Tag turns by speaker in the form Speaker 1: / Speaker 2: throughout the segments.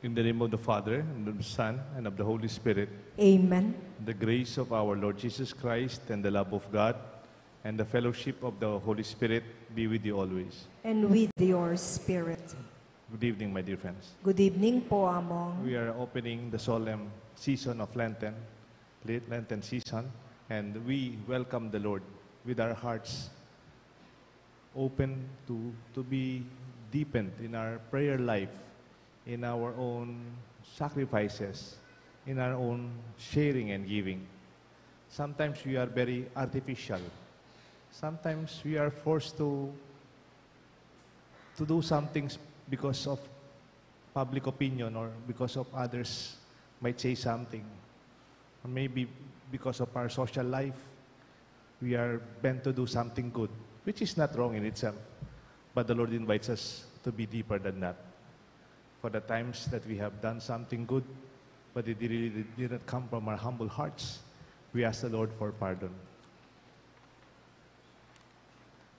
Speaker 1: In the name of the Father, and of the Son, and of the Holy Spirit.
Speaker 2: Amen.
Speaker 1: The grace of our Lord Jesus Christ, and the love of God, and the fellowship of the Holy Spirit be with you always.
Speaker 2: And with your spirit.
Speaker 1: Good evening, my dear friends.
Speaker 2: Good evening po, Among.
Speaker 1: We are opening the solemn season of Lenten, late Lenten season, and we welcome the Lord with our hearts open to be deepened in our prayer life, in our own sacrifices, in our own sharing and giving. Sometimes we are very artificial. Sometimes we are forced to do some things because of public opinion or because of others might say something. Or maybe because of our social life, we are bent to do something good, which is not wrong in itself. But the Lord invites us to be deeper than that. For the times that we have done something good, but it really didn't come from our humble hearts, we ask the Lord for pardon.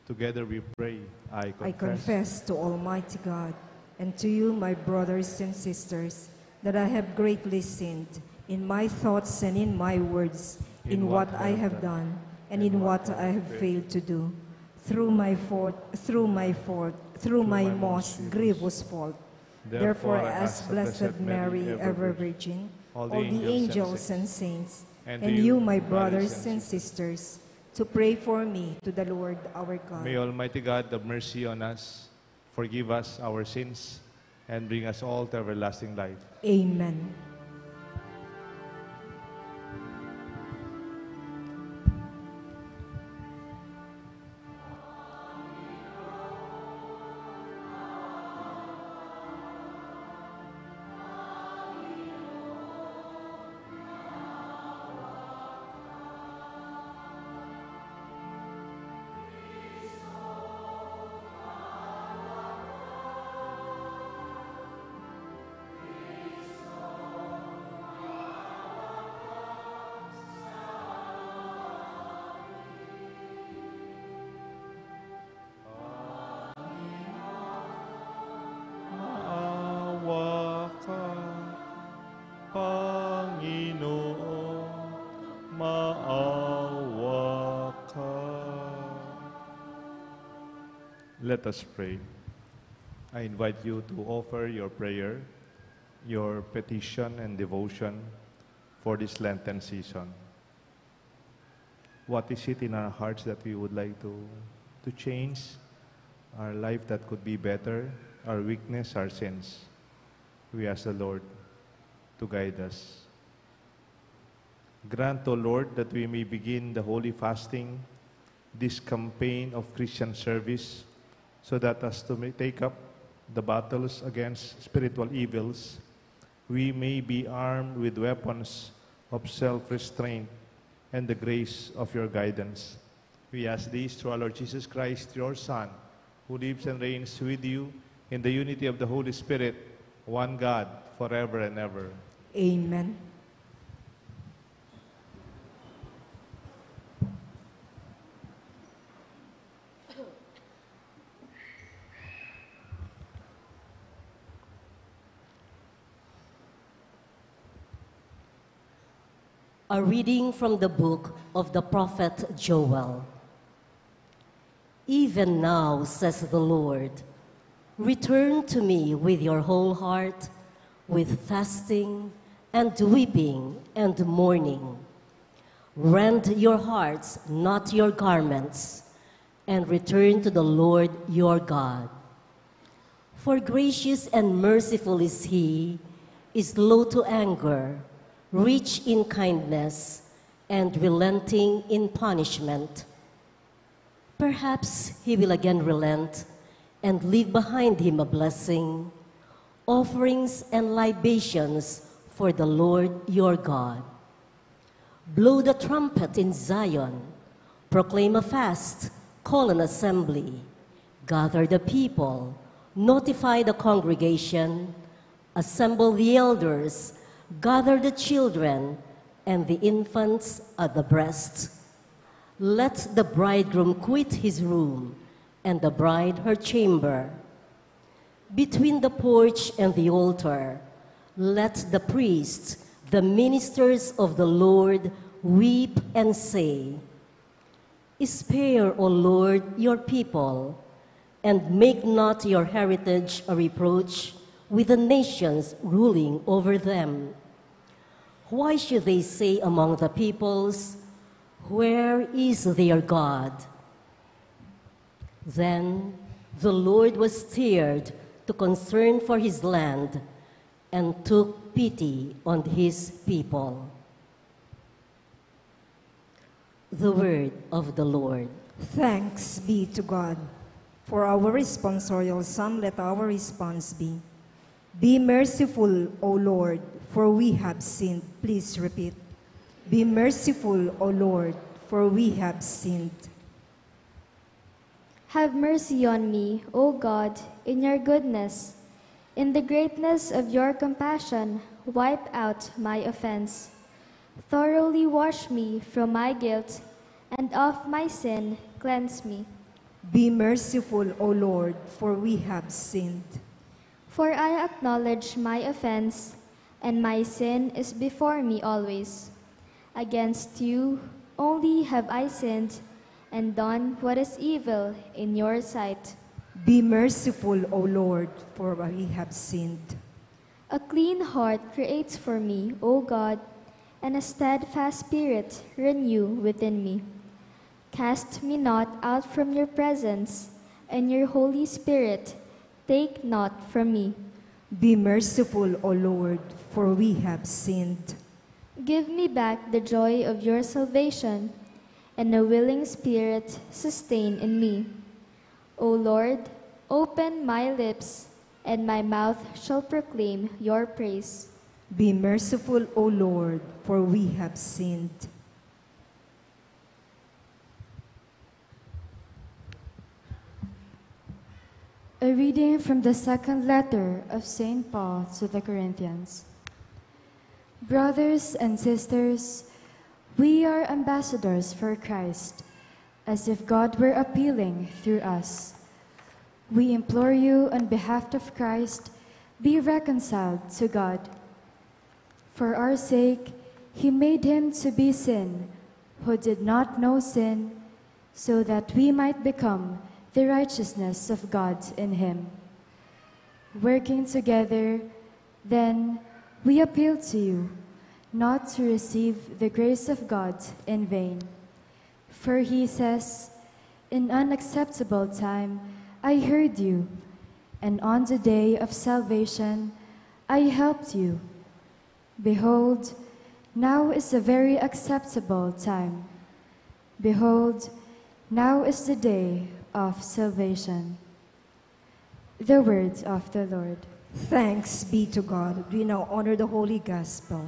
Speaker 1: Together we pray, I
Speaker 2: confess to Almighty God and to you, my brothers and sisters, that I have greatly sinned in my thoughts and in my words, in what I have done and in what I have failed to do, through my most grievous fault. Therefore, as Blessed Mary, ever Virgin, all the angels and saints, and you, my brothers and sisters, to pray for me to the Lord our God.
Speaker 1: May Almighty God have mercy on us, forgive us our sins, and bring us all to everlasting life.
Speaker 2: Amen.
Speaker 1: Let us pray. I invite you to offer your prayer, your petition and devotion for this Lenten season. What is it in our hearts that we would like to change? Our life that could be better, our weakness, our sins. We ask the Lord to guide us. Grant, O Lord, that we may begin the holy fasting, this campaign of Christian service, so that as to take up the battles against spiritual evils, we may be armed with weapons of self-restraint and the grace of your guidance. We ask this through our Lord Jesus Christ, your Son, who lives and reigns with you in the unity of the Holy Spirit, one God, forever and ever.
Speaker 2: Amen.
Speaker 3: A reading from the book of the prophet Joel. Even now, says the Lord, return to me with your whole heart, with fasting and weeping and mourning. Rend your hearts, not your garments, and return to the Lord your God. For gracious and merciful is he, is slow to anger, rich in kindness, and relenting in punishment. Perhaps he will again relent and leave behind him a blessing, offerings and libations for the Lord your God. Blow the trumpet in Zion, proclaim a fast, call an assembly, gather the people, notify the congregation, assemble the elders, gather the children and the infants at the breast. Let the bridegroom quit his room and the bride her chamber. Between the porch and the altar, Let the priests, the ministers of the Lord, weep and say, "Spare, O Lord, your people, and make not your heritage a reproach with the nations ruling over them. Why should they say among the peoples, 'Where is their God?'" Then the Lord was stirred to concern for his land and took pity on his people. The word of the Lord.
Speaker 2: Thanks be to God. For our responsorial psalm, let our response be, "Be merciful, O Lord, for we have sinned." Please repeat. "Be merciful, O Lord, for we have sinned."
Speaker 4: Have mercy on me, O God, in your goodness. In the greatness of your compassion, wipe out my offense. Thoroughly wash me from my guilt, and of my sin cleanse me.
Speaker 2: Be merciful, O Lord, for we have sinned.
Speaker 4: For I acknowledge my offense, and my sin is before me always. Against you only have I sinned, and done what is evil in your sight.
Speaker 2: Be merciful, O Lord, for we have sinned.
Speaker 4: A clean heart create for me, O God, and a steadfast spirit renew within me. Cast me not out from your presence, and your Holy Spirit take not from me.
Speaker 2: Be merciful, O Lord, for we have sinned.
Speaker 4: Give me back the joy of your salvation, and a willing spirit sustain in me. O Lord, open my lips, and my mouth shall proclaim your praise.
Speaker 2: Be merciful, O Lord, for we have sinned.
Speaker 5: A reading from the second letter of St. Paul to the Corinthians. Brothers and sisters, we are ambassadors for Christ, as if God were appealing through us. We implore you on behalf of Christ, be reconciled to God. For our sake, he made him to be sin, who did not know sin, so that we might become the righteousness of God in him. Working together, then, we appeal to you, not to receive the grace of God in vain. For he says, "In unacceptable time I heard you, and on the day of salvation I helped you. Behold, now is a very acceptable time. Behold, now is the day of salvation." The words of the Lord.
Speaker 2: Thanks be to God. We now honor the Holy Gospel.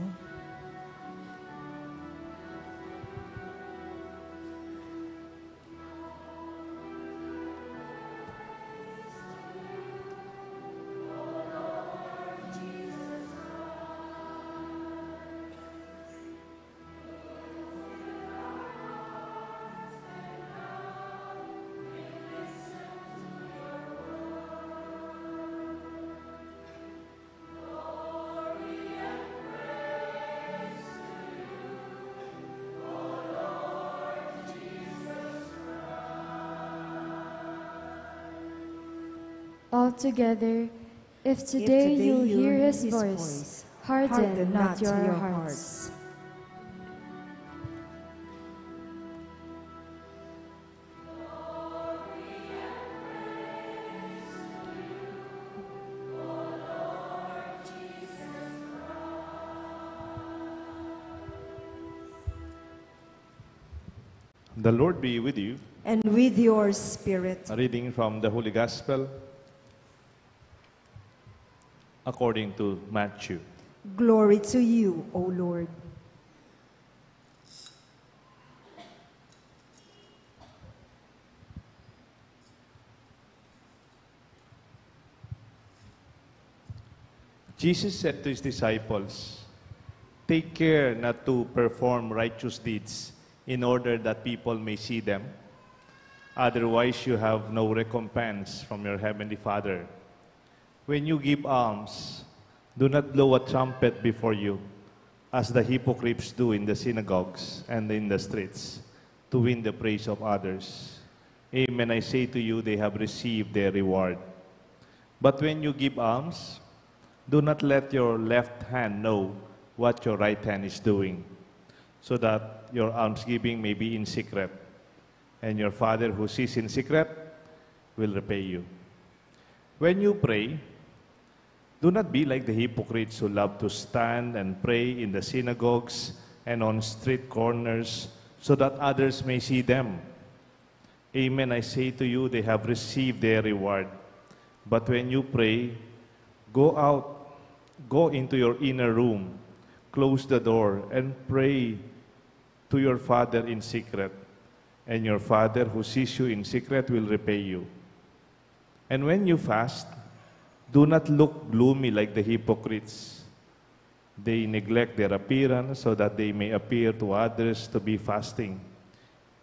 Speaker 5: Altogether, if today you hear his voice, harden not your hearts.
Speaker 1: The Lord be with you.
Speaker 2: And with your spirit.
Speaker 1: A reading from the Holy Gospel according to Matthew.
Speaker 2: Glory to you, O Lord.
Speaker 1: Jesus said to his disciples, "Take care not to perform righteous deeds in order that people may see them. Otherwise, you have no recompense from your heavenly Father. When you give alms, Do not blow a trumpet before you, as the hypocrites do in the synagogues and in the streets, to win the praise of others. Amen, I say to you, they have received their reward. But when you give alms, do not let your left hand know what your right hand is doing, so that your almsgiving may be in secret, and your Father who sees in secret will repay you. When you pray, do not be like the hypocrites who love to stand and pray in the synagogues and on street corners, so that others may see them. Amen, I say to you, they have received their reward. But when you pray, go out, go into your inner room, close the door, and pray to your Father in secret. And your Father who sees you in secret will repay you. And when you fast, do not look gloomy like the hypocrites. They neglect their appearance so that they may appear to others to be fasting.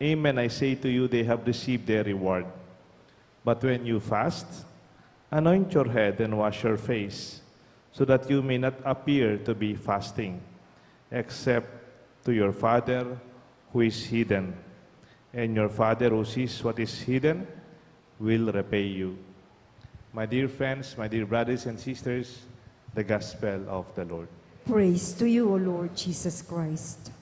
Speaker 1: Amen, I say to you, they have received their reward. But when you fast, anoint your head and wash your face, so that you may not appear to be fasting, except to your Father who is hidden. And your Father who sees what is hidden will repay you. My dear friends, my dear brothers and sisters, the Gospel of the Lord.
Speaker 2: Praise to you, O Lord Jesus Christ.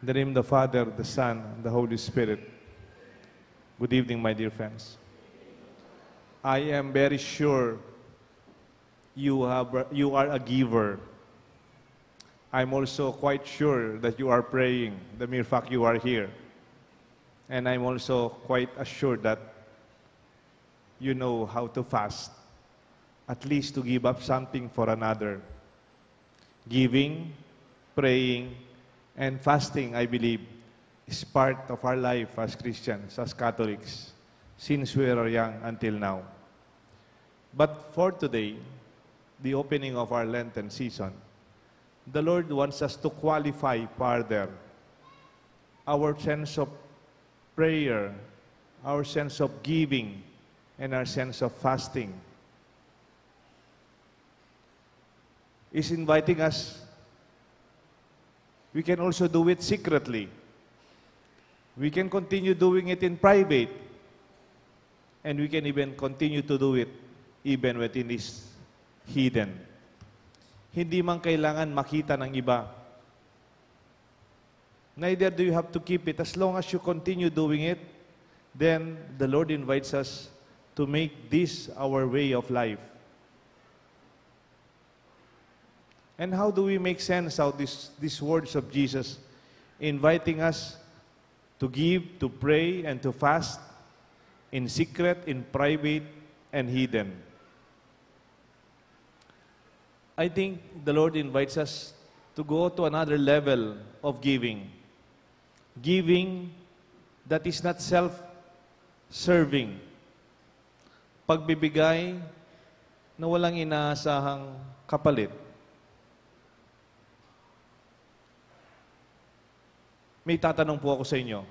Speaker 1: In the name of the Father, the Son, and the Holy Spirit. Good evening, my dear friends. I am very sure you are a giver. I'm also quite sure that you are praying, the mere fact you are here. And I'm also quite assured that you know how to fast, at least to give up something for another. Giving, praying, and fasting, I believe, is part of our life as Christians, as Catholics, since we are young until now. But for today, the opening of our Lenten season, the Lord wants us to qualify further our sense of prayer, our sense of giving, and our sense of fasting. He's inviting us. We can also do it secretly. We can continue doing it in private. And we can even continue to do it even when it is hidden. Hindi man kailangan makita ng iba. Neither do you have to keep it. As long as you continue doing it, then the Lord invites us to make this our way of life. And how do we make sense out these words of Jesus, inviting us to give, to pray, and to fast in secret, in private, and hidden? I think the Lord invites us to go to another level of giving. Giving that is not self-serving. Pagbibigay na walang inaasahang kapalit. May tatanong po ako sa inyo.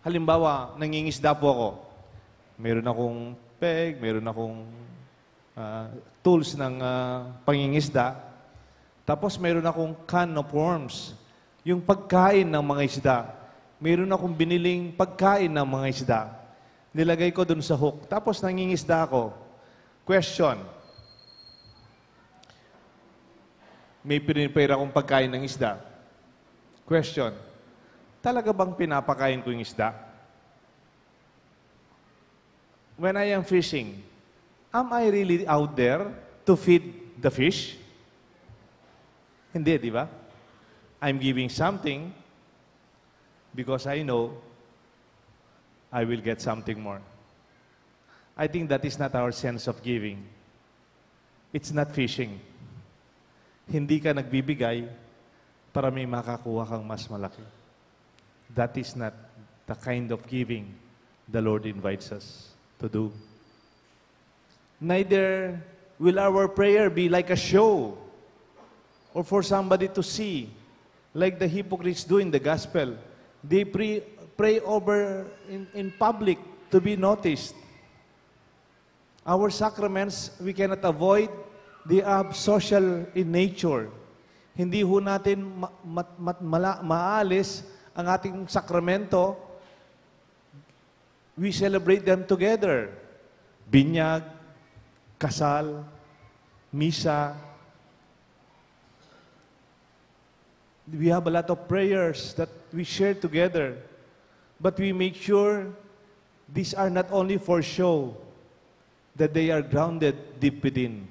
Speaker 1: Halimbawa, nangingisda po ako. Meron akong peg, meron akong tools ng pangingisda. Tapos meron akong can of worms. Yung pagkain ng mga isda. Meron akong biniling pagkain ng mga isda. Nilagay ko dun sa hook. Tapos nangingisda ako. Question. May pinipare akong pagkain ng isda. Question. Talaga bang pinapakain ko yung isda? When I am fishing, am I really out there to feed the fish? Hindi, di ba? I'm giving something because I know I will get something more. I think that is not our sense of giving. It's not fishing. Hindi ka nagbibigay para may makakuha kang mas malaki. That is not the kind of giving the Lord invites us to do. Neither will our prayer be like a show or for somebody to see, like the hypocrites do in the gospel. They pray over in public to be noticed. Our sacraments, we cannot avoid, they are social in nature. Hindi ho natin maalis ang ating sakramento. We celebrate them together. Binyag, kasal, misa. We have a lot of prayers that we share together. But we make sure these are not only for show, that they are grounded deep within.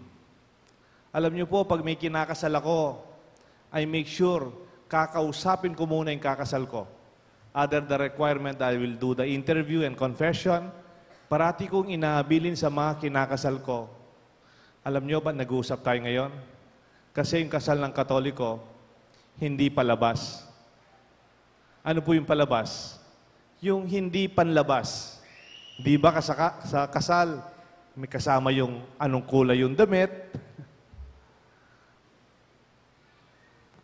Speaker 1: Alam niyo po, pag may kinakasal ako, I make sure kakausapin ko muna yung kakasal ko. Other the requirement, I will do the interview and confession. Parati kong inahabilin sa mga kinakasal ko. Alam niyo ba, nag-uusap tayo ngayon? Kasi yung kasal ng Katoliko, hindi palabas. Ano po yung palabas? Yung hindi panlabas. Di ba sa kasal, may kasama yung anong kulay yung damit.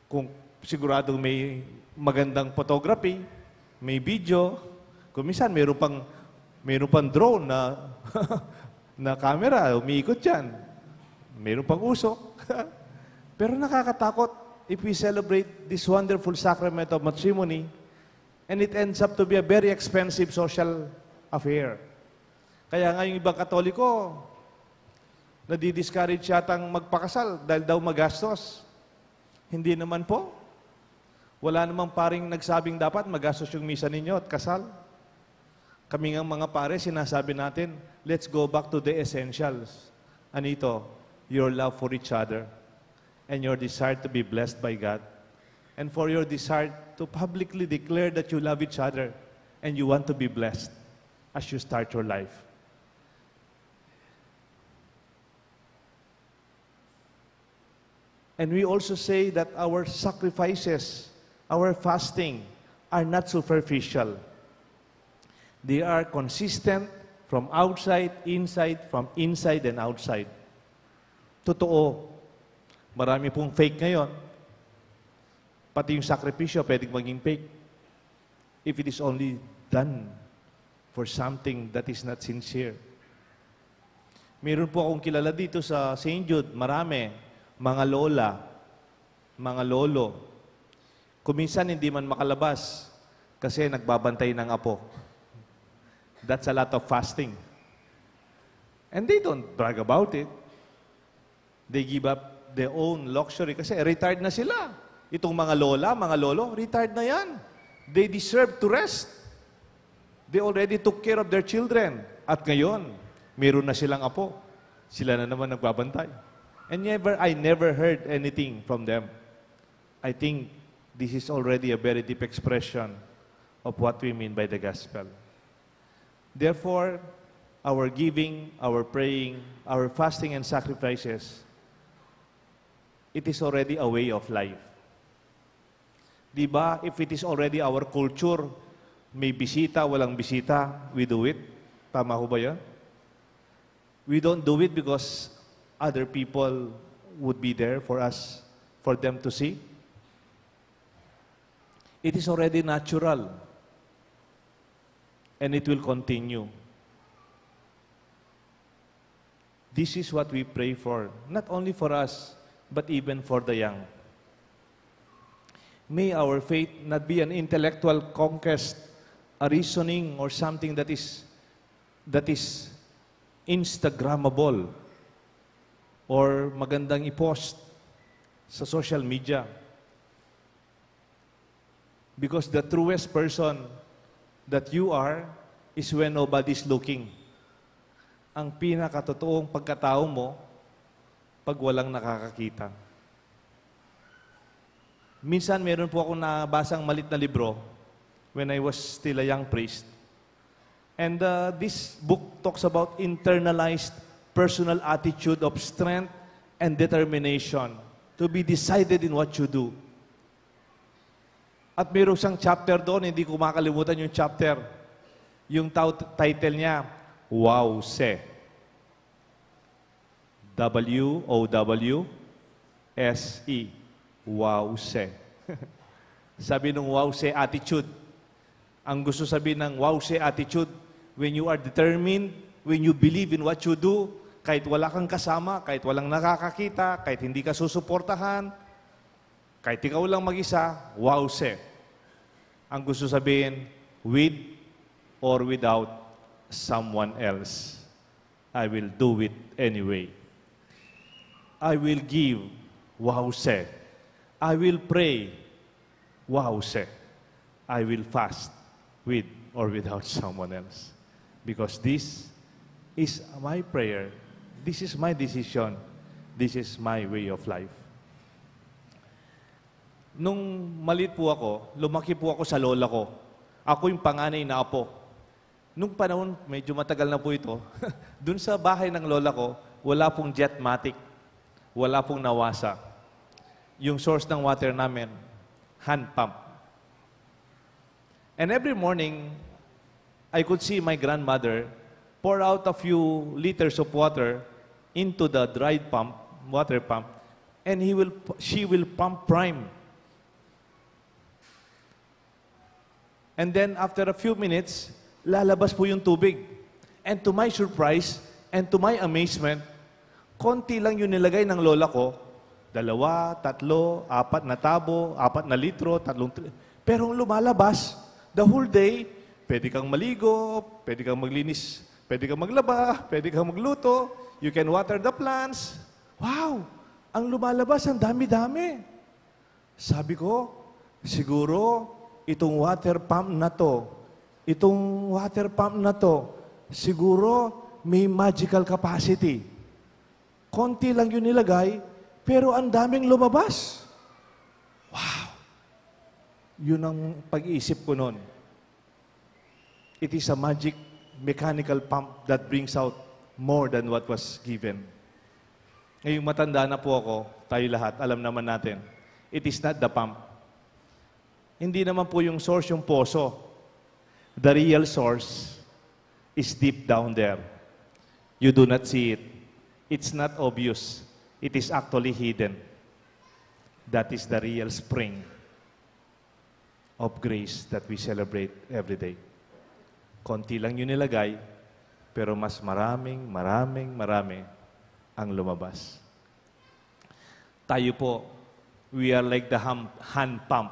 Speaker 1: Kung siguradong may magandang photography, may video. Kung minsan, mayroon pang drone na, na camera, umiikot yan. Mayroon pang usok. Pero nakakatakot if we celebrate this wonderful sacrament of matrimony and it ends up to be a very expensive social affair. Kaya nga yung ibang Katoliko, nadi-discourage yatang magpakasal dahil daw magastos. Hindi naman po. Wala namang paring nagsabing dapat magastos yung misa ninyo at kasal. Kami nga mga pare, sinasabi natin, let's go back to the essentials. Anito, your love for each other and your desire to be blessed by God and for your desire to publicly declare that you love each other and you want to be blessed as you start your life. And we also say that our sacrifices, our fasting, are not superficial. They are consistent from outside, inside, from inside and outside. Totoo. Marami pong fake ngayon. Pati yung sakripisyo pwedeng maging fake. If it is only done for something that is not sincere. Meron po akong kilala dito sa St. Jude, marami. Mga lola, mga lolo. Kuminsan hindi man makalabas kasi nagbabantay ng apo. That's a lot of fasting. And they don't brag about it. They give up their own luxury kasi retired na sila. Itong mga lola, mga lolo, retired na yan. They deserve to rest. They already took care of their children. At ngayon, meron na silang apo. Sila na naman nagbabantay. And I never heard anything from them. I think this is already a very deep expression of what we mean by the gospel. Therefore, our giving, our praying, our fasting and sacrifices, it is already a way of life. Diba, if it is already our culture, may bisita, walang bisita, we do it. Tama ho ba yan? We don't do it because other people would be there for us, for them to see. It is already natural. And it will continue. This is what we pray for, not only for us, but even for the young. May our faith not be an intellectual conquest, a reasoning, or something that is Instagrammable, or magandang i-post sa social media. Because the truest person that you are is when nobody's looking. Ang pinakatotoong pagkatao mo pag walang nakakakita. Minsan meron po akong nabasang malit na libro when I was still a young priest. And this book talks about internalized personal attitude of strength and determination to be decided in what you do. At mayroong isang chapter doon, hindi ko makalimutan yung chapter. Yung title niya, Wowse. W-O-W-S-E. Wowse. Sabi nung Wowse attitude, Ang gusto sabihin ng wowse attitude, when you are determined, when you believe in what you do, kahit wala kang kasama, kahit walang nakakakita, kahit hindi ka susuportahan, kahit ikaw lang mag-isa, wowse. Ang gusto sabihin, with or without someone else, I will do it anyway. I will give, wowse. I will pray, wowse. I will fast, with or without someone else. Because this is my prayer. This is my decision. This is my way of life. Nung maliit po ako, lumaki po ako sa lola ko. Ako yung panganay na apo. Nung panahon, medyo matagal na po ito, dun sa bahay ng lola ko, wala pong jetmatic. Wala pong nawasa. Yung source ng water namin, hand pump. And every morning, I could see my grandmother pour out a few liters of water into the dried pump, water pump, and she will pump prime. And then after a few minutes, lalabas po yung tubig. And to my surprise, and to my amazement, konti lang yung nilagay ng lola ko, 2, 3, 4 na tabo, 4 na litro, 3. Pero lumalabas, the whole day, pwede kang maligo, pwede kang maglinis, pwede kang maglaba, pwede kang magluto, you can water the plants. Wow! Ang lumalabas, ang dami-dami. Sabi ko, siguro, itong water pump na to, siguro may magical capacity. Konti lang yun nilagay, pero ang daming lumabas. Wow! Yun ang pag-iisip ko noon. It is a magic mechanical pump that brings out more than what was given. Ngayong matanda na po ako, tayo lahat, alam naman natin, it is not the pump. Hindi naman po yung source yung poso. The real source is deep down there. You do not see it. It's not obvious. It is actually hidden. That is the real spring of grace that we celebrate every day. Konti lang yun nilagay, pero mas marami ang lumabas. Tayo po, we are like the hand pump.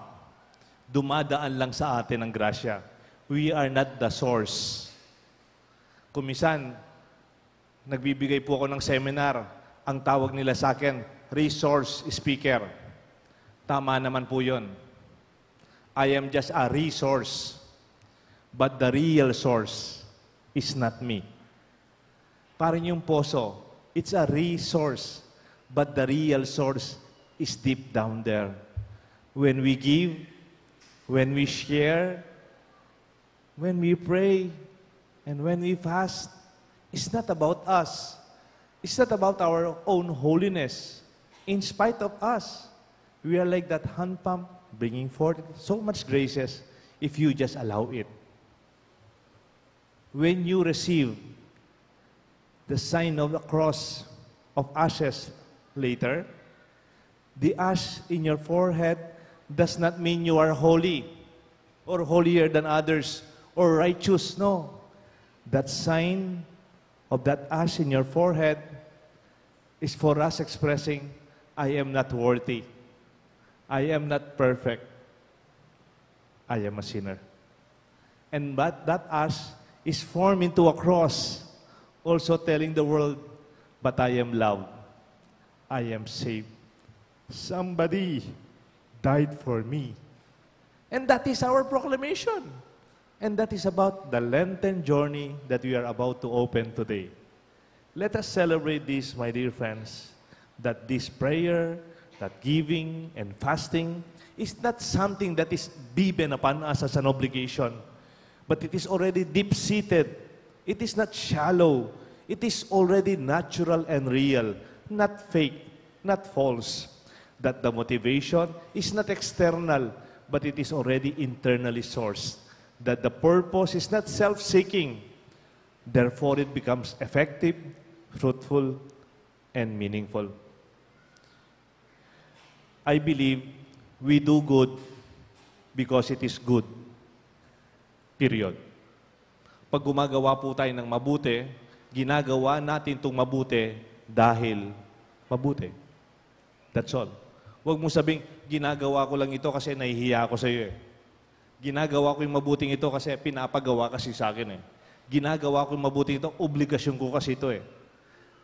Speaker 1: Dumadaan lang sa atin ang grasya. We are not the source. Kumisan, nagbibigay po ako ng seminar. Ang tawag nila sa akin, resource speaker. Tama naman po yun. I am just a resource. But the real source is not me. Parang yung poso, it's a resource. But the real source is deep down there. When we give, when we share, when we pray, and when we fast, it's not about us. It's not about our own holiness. In spite of us, we are like that hand pump bringing forth so much graces if you just allow it. When you receive the sign of the cross of ashes later, the ash in your forehead does not mean you are holy or holier than others or righteous. No. That sign of that ash in your forehead is for us expressing, I am not worthy. I am not perfect. I am a sinner. And that ash is formed into a cross, also telling the world, but I am loved. I am saved. Somebody died for me. And that is our proclamation. And that is about the Lenten journey that we are about to open today. Let us celebrate this, my dear friends, that this prayer, that giving and fasting is not something that is given upon us as an obligation, but it is already deep-seated. It is not shallow. It is already natural and real, not fake, not false. That the motivation is not external, but it is already internally sourced. That the purpose is not self-seeking. Therefore, it becomes effective, fruitful, and meaningful. I believe we do good because it is good. Period. Pag gumagawa po tayo ng mabuti, ginagawa natin itong mabuti dahil mabuti. That's all. Huwag mo sabing, ginagawa ko lang ito kasi nahihiya ako sa iyo eh. Ginagawa ko yung mabuting ito kasi pinapagawa kasi sa akin eh. Ginagawa ko yung mabuting ito, obligasyon ko kasi ito eh.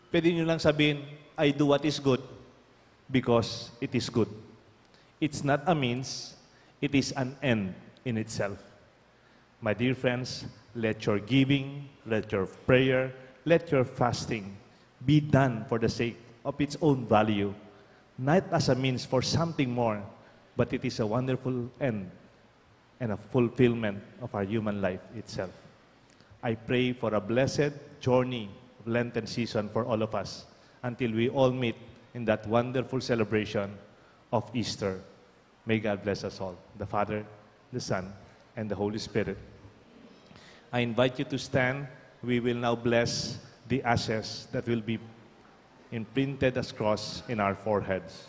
Speaker 1: Pwede nyo lang sabihin, I do what is good because it is good. It's not a means, it is an end in itself. My dear friends, let your giving, let your prayer, let your fasting be done for the sake of its own value, not as a means for something more, but it is a wonderful end and a fulfillment of our human life itself. I pray for a blessed journey of Lenten season for all of us until we all meet in that wonderful celebration of Easter. May God bless us all, the Father, the Son, and the Holy Spirit. I invite you to stand. We will now bless the ashes that will be imprinted as cross in our foreheads.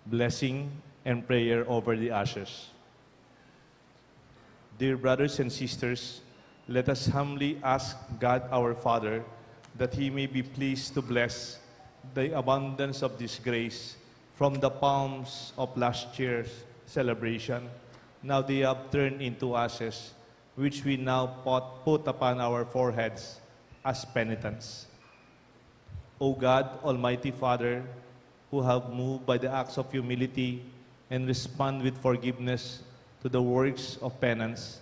Speaker 1: Blessing and prayer over the ashes. Dear brothers and sisters, let us humbly ask God our Father that He may be pleased to bless the abundance of this grace from the palms of last year's celebration. Now they have turned into ashes, which we now put upon our foreheads as penitence. O God, Almighty Father, who have moved by the acts of humility and respond with forgiveness to the works of penance,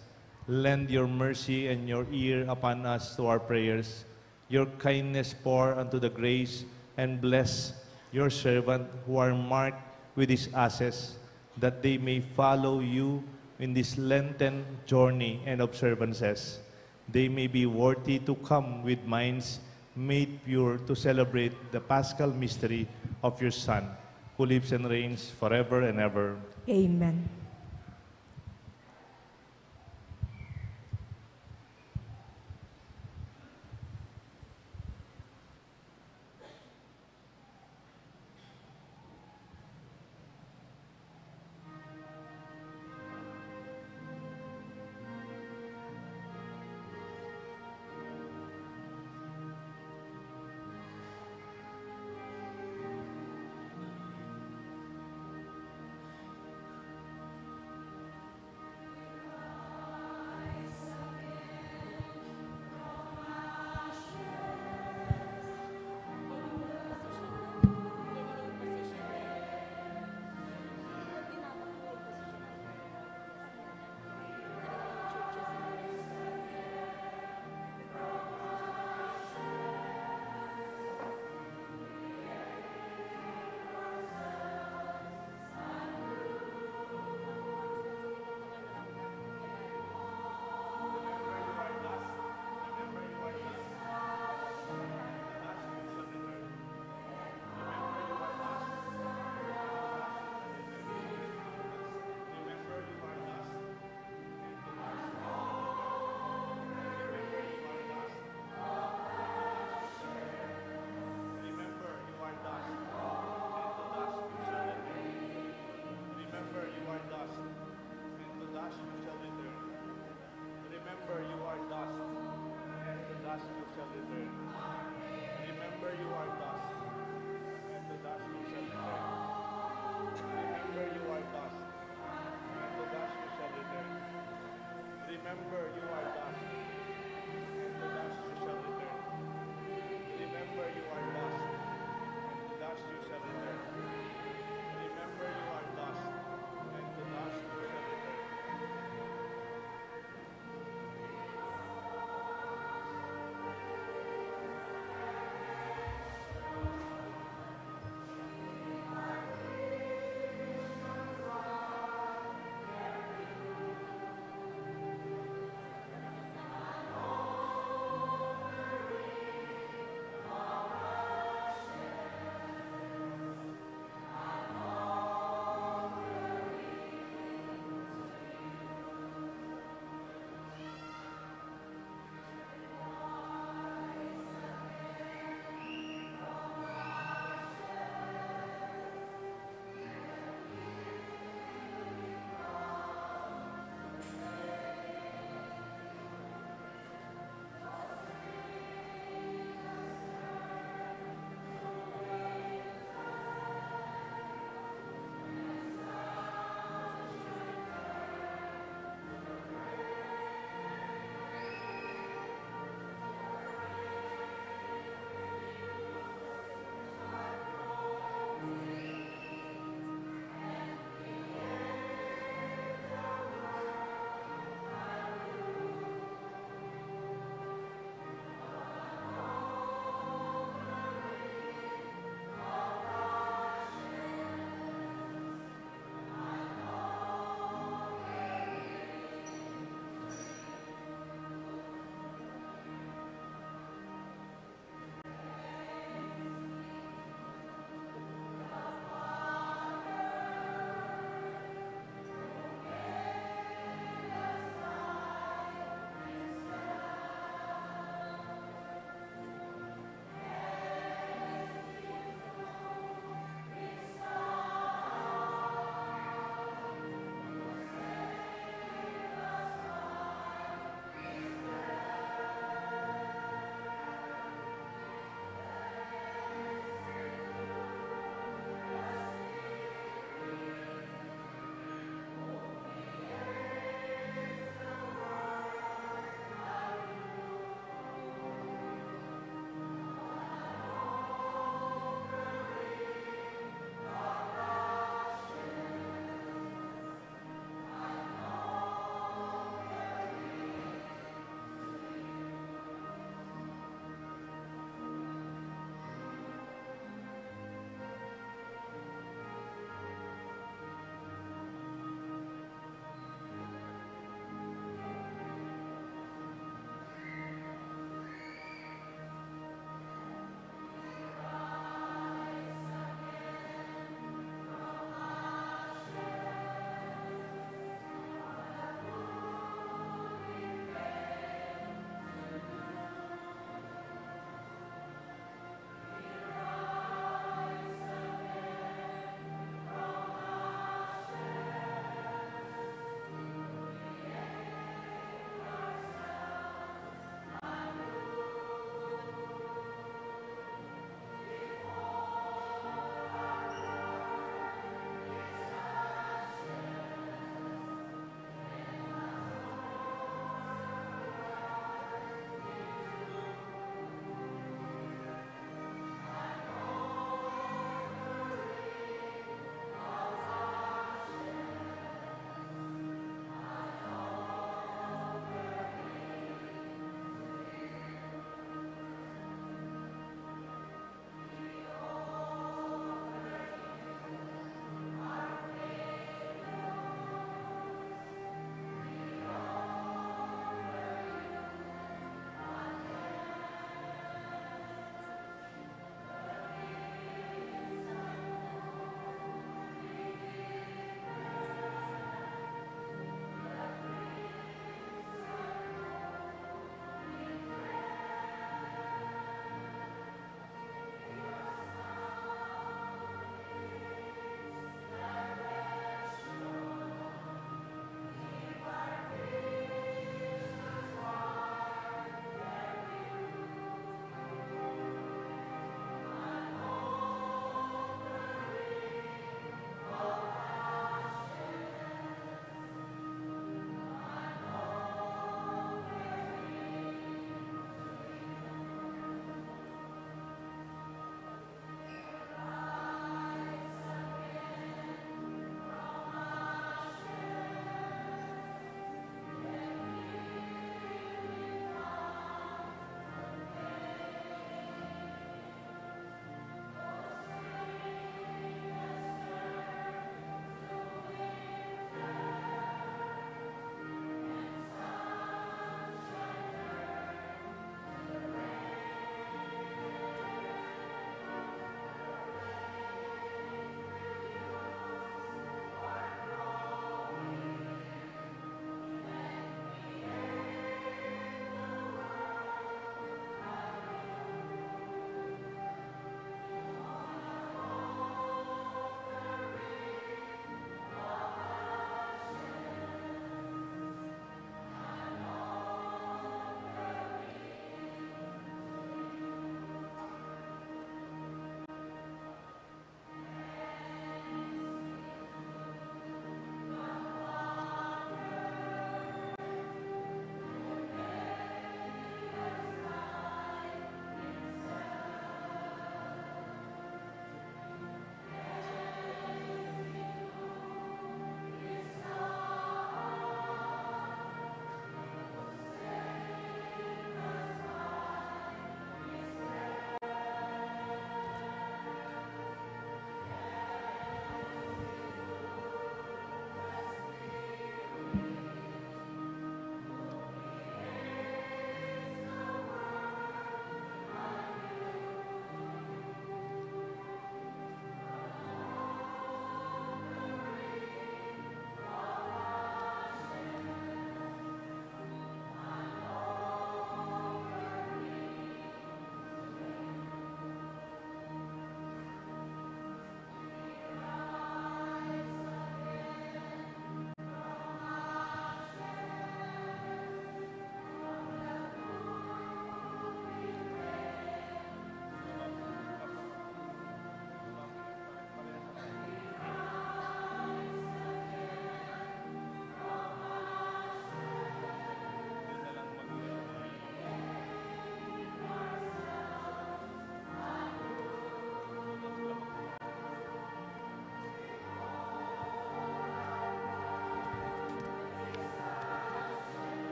Speaker 1: lend your mercy and your ear upon us to our prayers. Your kindness pour unto the grace and bless your servant who are marked with his ashes, that they may follow you in this Lenten journey and observances. They may be worthy to come with minds made pure to celebrate the Paschal mystery of your Son, who lives and reigns forever and ever.
Speaker 2: Amen.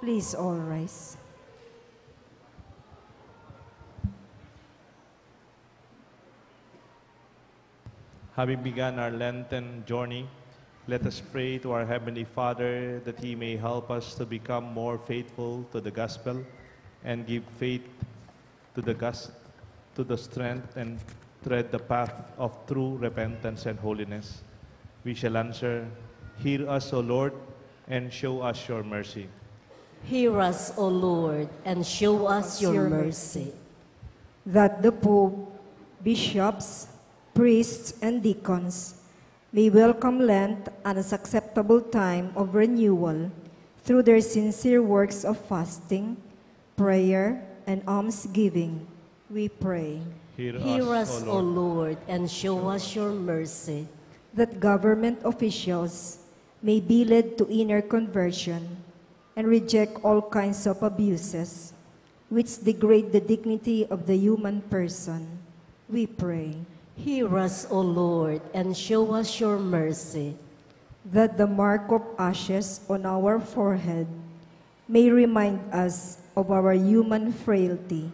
Speaker 2: Please all rise.
Speaker 1: Having begun our Lenten journey, let us pray to our Heavenly Father that He may help us to become more faithful to the gospel and give faith to the strength and tread the path of true repentance and holiness. We shall answer, "Hear us, O Lord, and show us your mercy."
Speaker 3: Hear us, O Lord, and show us your mercy.
Speaker 2: That the Pope, bishops, priests, and deacons may welcome Lent as an acceptable time of renewal through their sincere works of fasting, prayer, and almsgiving, we pray.
Speaker 3: Hear us, O Lord, and show us your mercy.
Speaker 2: That government officials may be led to inner conversion and reject all kinds of abuses which degrade the dignity of the human person, we pray.
Speaker 3: Hear us, O Lord, and show us your mercy.
Speaker 2: That the mark of ashes on our forehead may remind us of our human frailty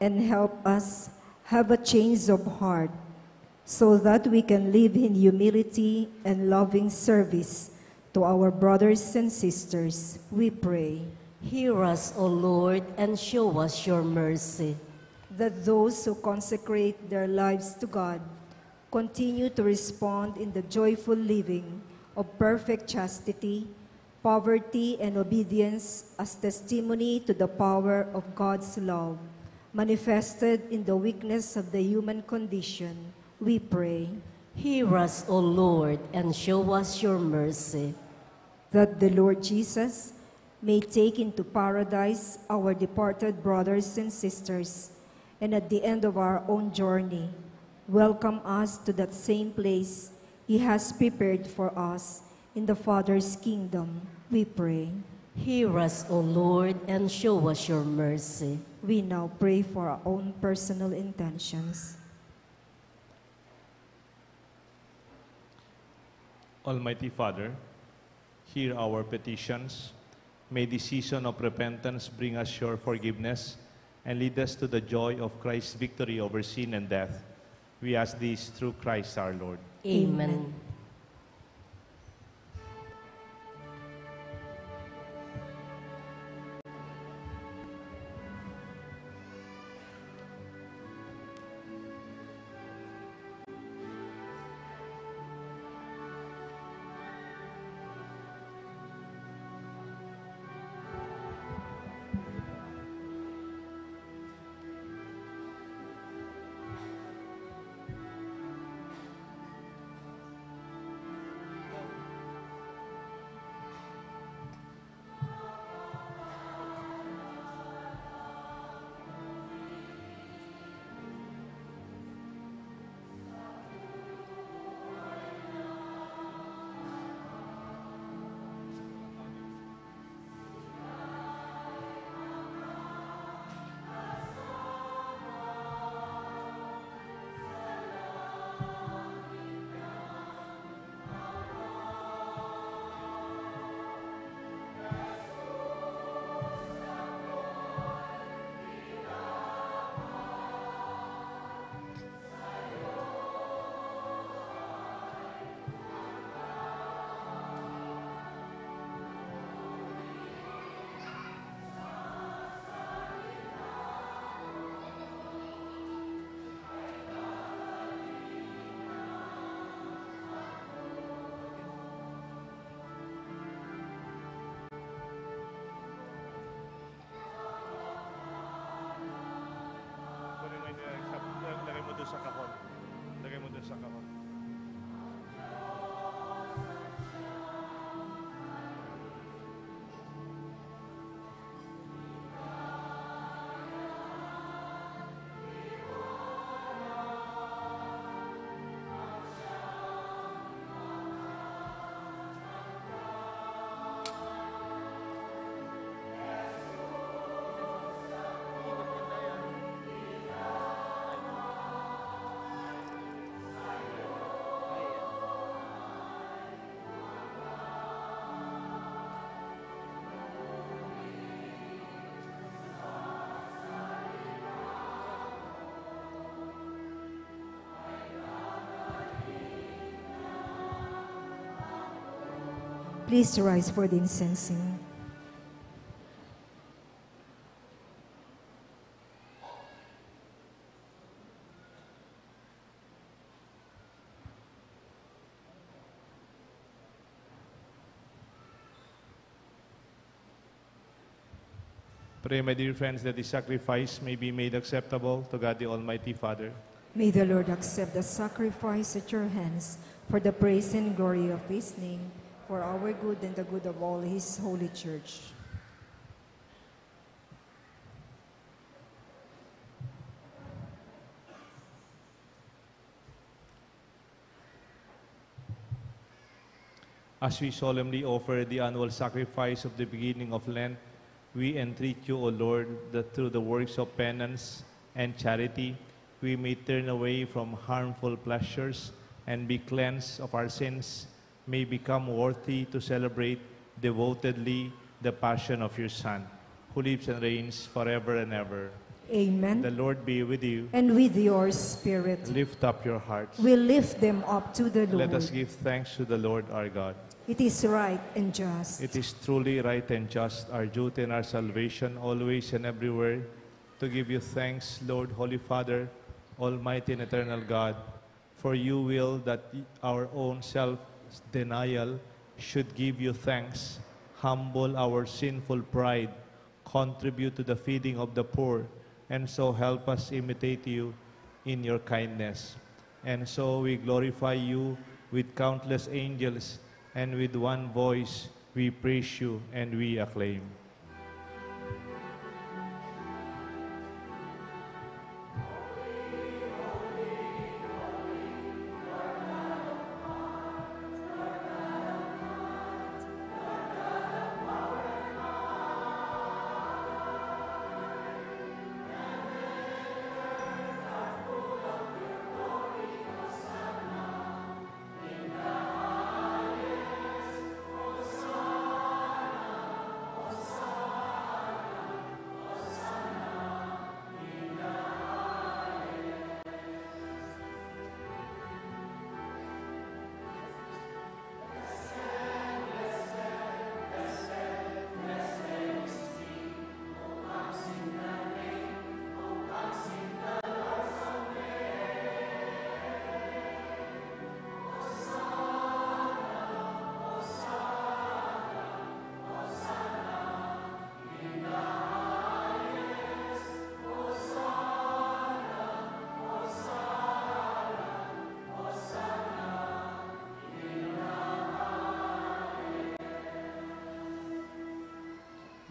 Speaker 2: and help us have a change of heart so that we can live in humility and loving service to our brothers and sisters, we pray.
Speaker 3: Hear us, O Lord, and show us your mercy.
Speaker 2: That those who consecrate their lives to God continue to respond in the joyful living of perfect chastity, poverty, and obedience as testimony to the power of God's love, manifested in the weakness of the human condition, we pray.
Speaker 3: Hear us, O Lord, and show us your mercy.
Speaker 2: That the Lord Jesus may take into paradise our departed brothers and sisters, and at the end of our own journey, welcome us to that same place He has prepared for us in the Father's kingdom, we pray.
Speaker 3: Hear us, O Lord, and show us your mercy.
Speaker 2: We now pray for our own personal intentions.
Speaker 1: Almighty Father, hear our petitions. May the season of repentance bring us your forgiveness and lead us to the joy of Christ's victory over sin and death. We ask this through Christ our Lord.
Speaker 3: Amen.
Speaker 2: Please rise for the incensing.
Speaker 1: Pray, my dear friends, that the sacrifice may be made acceptable to God the Almighty Father.
Speaker 2: May the Lord accept the sacrifice at your hands for the praise and glory of his name, for our good and the good of all his holy church.
Speaker 1: As we solemnly offer the annual sacrifice of the beginning of Lent, we entreat you, O Lord, that through the works of penance and charity, we may turn away from harmful pleasures and be cleansed of our sins, may become worthy to celebrate devotedly the passion of your Son, who lives and reigns forever and ever.
Speaker 2: Amen.
Speaker 1: The Lord be with you.
Speaker 2: And with your spirit.
Speaker 1: Lift up your hearts.
Speaker 2: We lift them up to the Lord.
Speaker 1: Let us give thanks to the Lord our God.
Speaker 2: It is right and just.
Speaker 1: It is truly right and just, our duty and our salvation, always and everywhere, to give you thanks, Lord, Holy Father, Almighty and eternal God, for you will that our own self-denial should give you thanks, humble our sinful pride, contribute to the feeding of the poor, and so help us imitate you in your kindness. And so we glorify you with countless angels, and with one voice we praise you and we acclaim.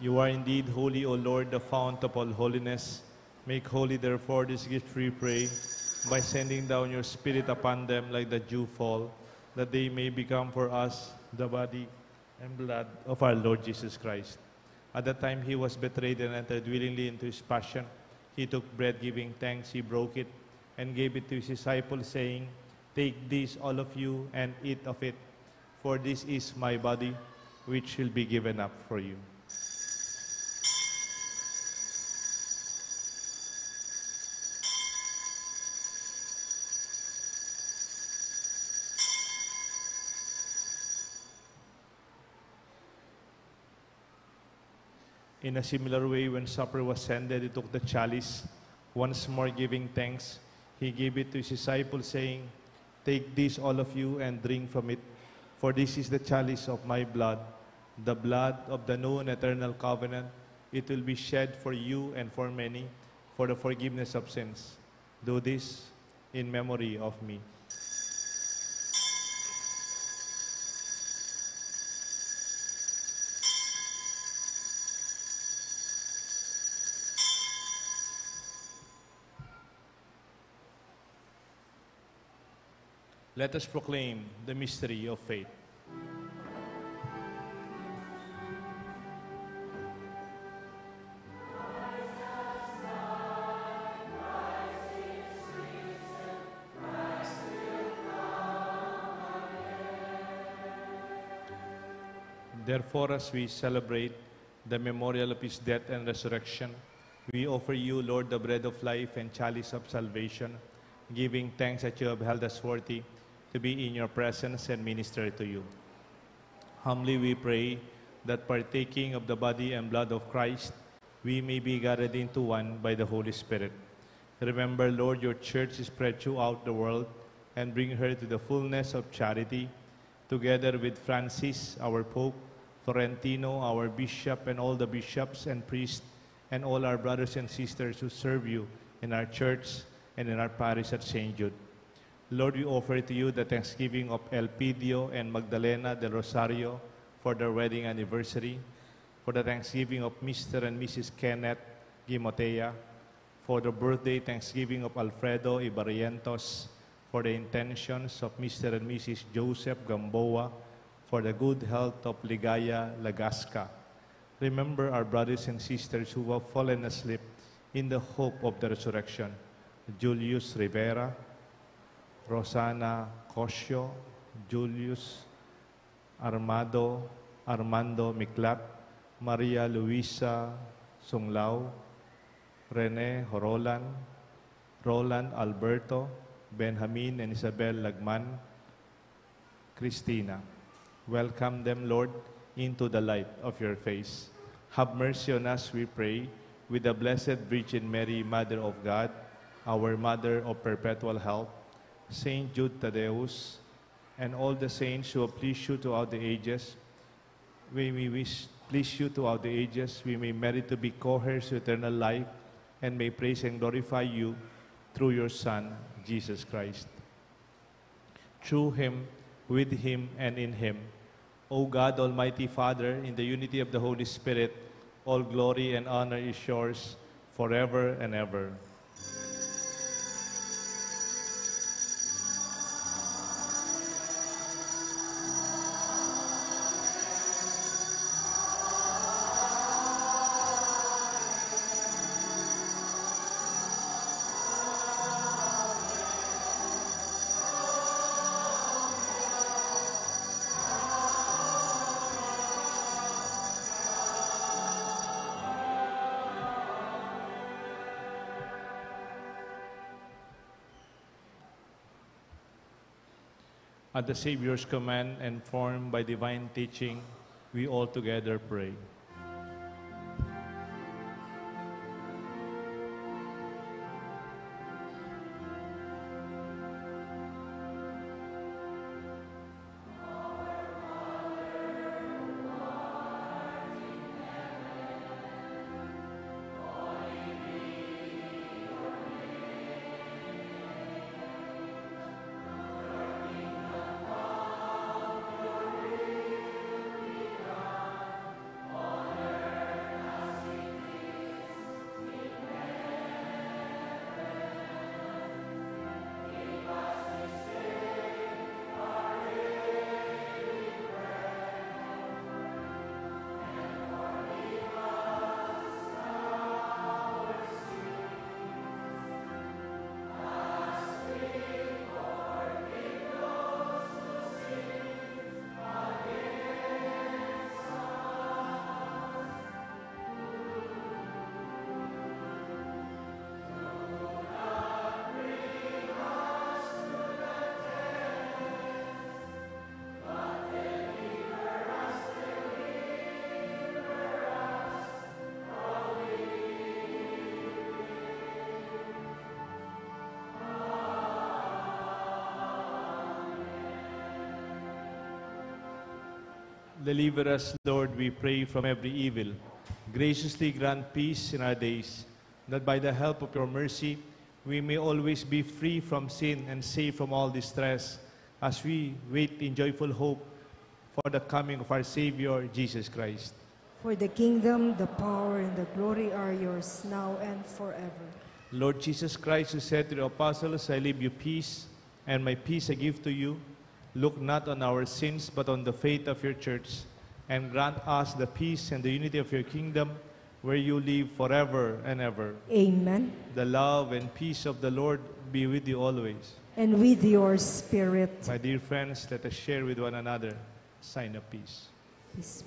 Speaker 1: You are indeed holy, O Lord, the fount of all holiness. Make holy, therefore, this gift, we pray, by sending down your Spirit upon them like the dew fall, that they may become for us the body and blood of our Lord Jesus Christ. At the time he was betrayed and entered willingly into his passion, he took bread, giving thanks, he broke it, and gave it to his disciples, saying, "Take this, all of you, and eat of it, for this is my body, which will be given up for you." In a similar way, when supper was ended, he took the chalice. Once more giving thanks, he gave it to his disciples, saying, "Take this, all of you, and drink from it, for this is the chalice of my blood, the blood of the new and eternal covenant. It will be shed for you and for many, for the forgiveness of sins. Do this in memory of me." Let us proclaim the mystery of faith. Therefore, as we celebrate the memorial of his death and resurrection, we offer you, Lord, the bread of life and chalice of salvation, giving thanks that you have held us worthy to be in your presence and minister to you. Humbly we pray that partaking of the body and blood of Christ, we may be gathered into one by the Holy Spirit. Remember, Lord, your church is spread throughout the world, and bring her to the fullness of charity, together with Francis, our Pope, Florentino, our Bishop, and all the bishops and priests, and all our brothers and sisters who serve you in our church and in our parish at St. Jude. Lord, we offer to you the thanksgiving of Elpidio and Magdalena del Rosario for their wedding anniversary, for the thanksgiving of Mr. and Mrs. Kenneth Gimotea, for the birthday thanksgiving of Alfredo Ibarrientos, for the intentions of Mr. and Mrs. Joseph Gamboa, for the good health of Ligaya Lagasca. Remember our brothers and sisters who have fallen asleep in the hope of the resurrection. Julius Rivera, Rosana Cosio, Julius Armando Miklat, Maria Luisa Sunglao, Rene Horolan, Roland Alberto, Benjamin and Isabel Lagman, Christina. Welcome them, Lord, into the light of your face. Have mercy on us, we pray, with the Blessed Virgin Mary, Mother of God, our Mother of perpetual help, Saint Jude Thaddeus, and all the saints who have pleased you throughout the ages. We may please you throughout the ages. We may merit to be co-heirs to eternal life, and may praise and glorify you through your Son, Jesus Christ. Through him, with him, and in him, O God, Almighty Father, in the unity of the Holy Spirit, all glory and honor is yours forever and ever. At the Savior's command and formed by divine teaching, we all together pray. Deliver us, Lord, we pray, from every evil. Graciously grant peace in our days, that by the help of your mercy, we may always be free from sin and safe from all distress, as we wait in joyful hope for the coming of our Savior, Jesus Christ.
Speaker 2: For the kingdom, the power, and the glory are yours, now and forever.
Speaker 1: Lord Jesus Christ, who said to the apostles, I leave you peace, and my peace I give to you, look not on our sins, but on the faith of your church, and grant us the peace and the unity of your kingdom, where you live forever and ever.
Speaker 2: Amen.
Speaker 1: The love and peace of the Lord be with you always.
Speaker 2: And with your spirit.
Speaker 1: My dear friends, let us share with one another a sign of peace.
Speaker 2: Peace.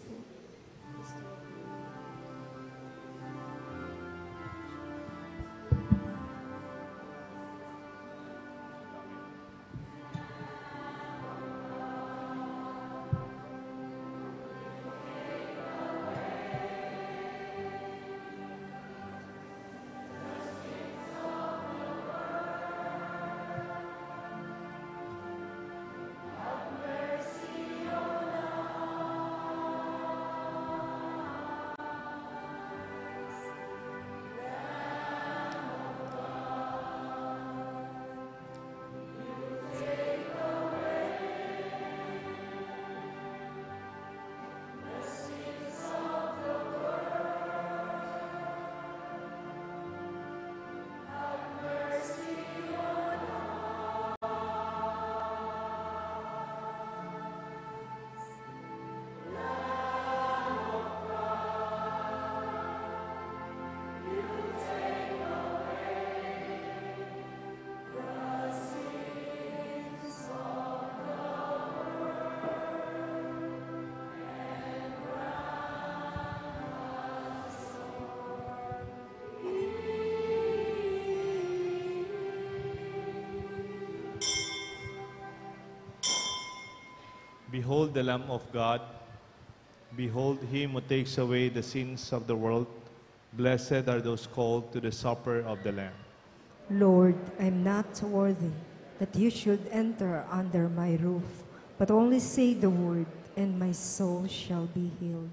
Speaker 1: Behold the Lamb of God. Behold him who takes away the sins of the world. Blessed are those called to the supper of the Lamb.
Speaker 2: Lord, I am not worthy that you should enter under my roof, but only say the word, and my soul shall be healed.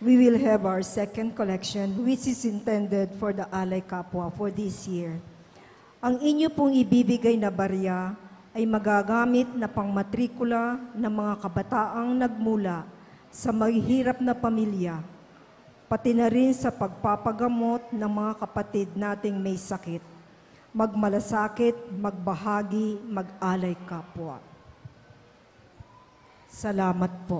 Speaker 2: we will have our second collection, which is intended for the Alay Kapwa for this year. Ang inyo pong ibibigay na barya ay magagamit na pangmatrikula ng mga kabataang nagmula sa mahihirap na pamilya, pati na rin sa pagpapagamot ng mga kapatid nating may sakit, magmalasakit, magbahagi, mag-alay kapwa. Salamat po.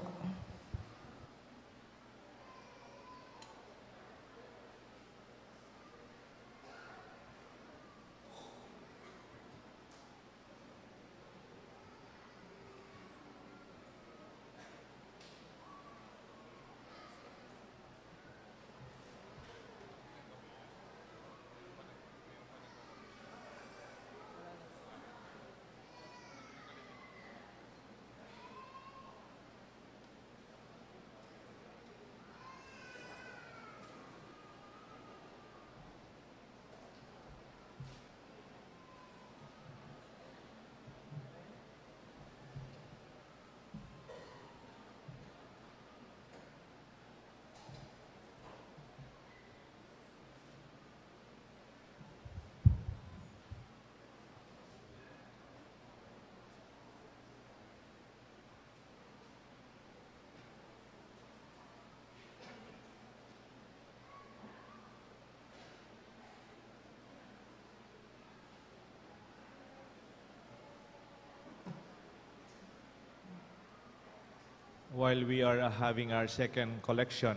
Speaker 1: While we are having our second collection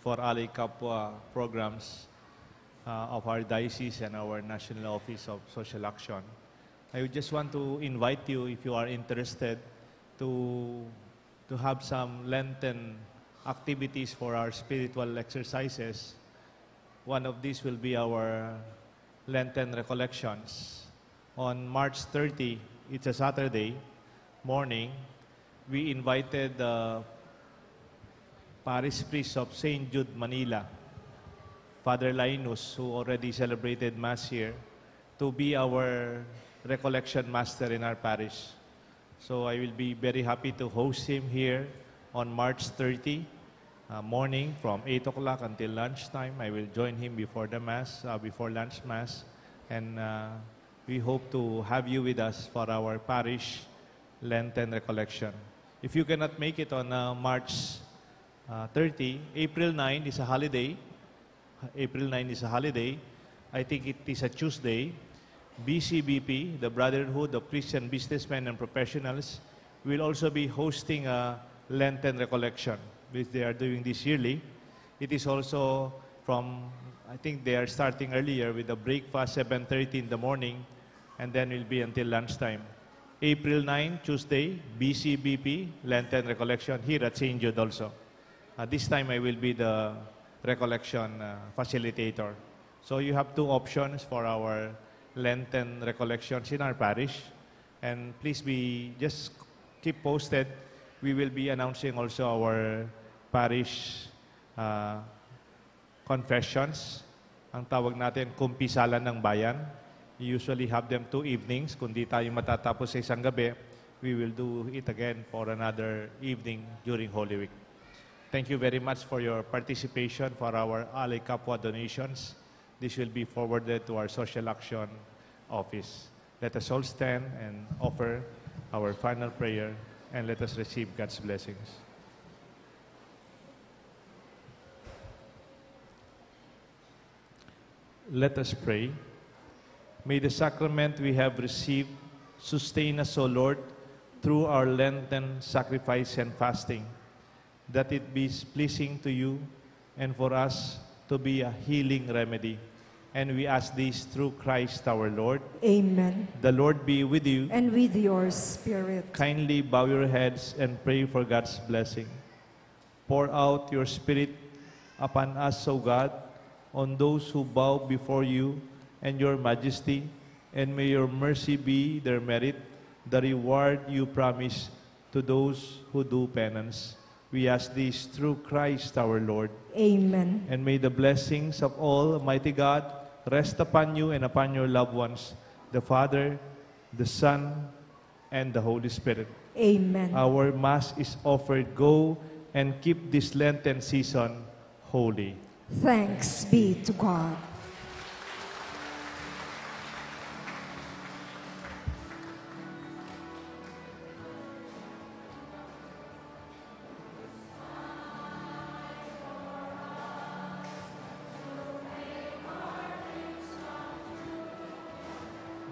Speaker 1: for Alay Kapwa programs of our diocese and our National Office of Social Action, I would just want to invite you, if you are interested, to have some Lenten activities for our spiritual exercises. One of these will be our Lenten recollections. On March 30, it's a Saturday morning, we invited the Parish priest of St. Jude, Manila, Father Linus, who already celebrated Mass here, to be our recollection master in our parish. So I will be very happy to host him here on March 30 morning from 8 o'clock until lunchtime. I will join him before the Mass, before lunch Mass, and we hope to have you with us for our parish Lenten recollection. If you cannot make it on March 30, April 9 is a holiday. April 9 is a holiday. I think it is a Tuesday. BCBP, the Brotherhood of Christian Businessmen and Professionals, will also be hosting a Lenten recollection, which they are doing this yearly. It is also from, I think they are starting earlier with a breakfast, 7:30 in the morning, and then will be until lunchtime. April 9, Tuesday, BCBP, Lenten recollection here at St. Jude also. This time I will be the recollection facilitator. So you have two options for our Lenten recollections in our parish. And please just keep posted. We will be announcing also our parish confessions. Ang tawag natin, kumpisalan ng bayan. We usually have them 2 evenings. Kung di tayo matatapos sa isang gabi, we will do it again for another evening during Holy Week. Thank you very much for your participation for our Alay Kapwa donations. This will be forwarded to our Social Action Office. Let us all stand and offer our final prayer, and let us receive God's blessings. Let us pray. May the sacrament we have received sustain us, O Lord, through our Lenten sacrifice and fasting, that it be pleasing to you and for us to be a healing remedy. And we ask this through Christ our Lord.
Speaker 2: Amen.
Speaker 1: The Lord be with you.
Speaker 2: And with your spirit.
Speaker 1: Kindly bow your heads and pray for God's blessing. Pour out your Spirit upon us, O God, on those who bow before you and your majesty, and may your mercy be their merit, the reward you promise to those who do penance. We ask this through Christ our Lord.
Speaker 2: Amen.
Speaker 1: And may the blessings of Almighty God rest upon you and upon your loved ones, the Father, the Son, and the Holy Spirit.
Speaker 2: Amen.
Speaker 1: Our Mass is offered. Go and keep this Lenten season holy.
Speaker 2: Thanks be to God.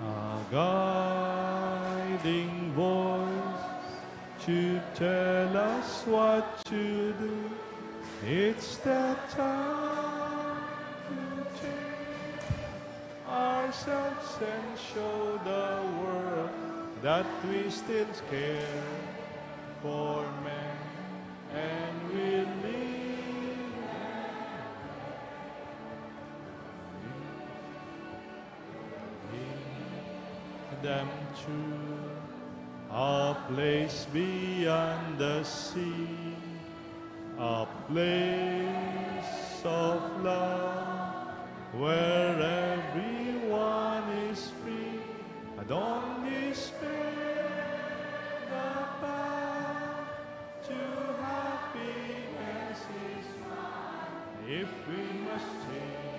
Speaker 1: A guiding voice to tell us what to do. It's the time to change ourselves and show the world that we still care for men and we live them to a place beyond the sea, a place of love where everyone is free. Don't despair, the path to happiness is mine. If we must change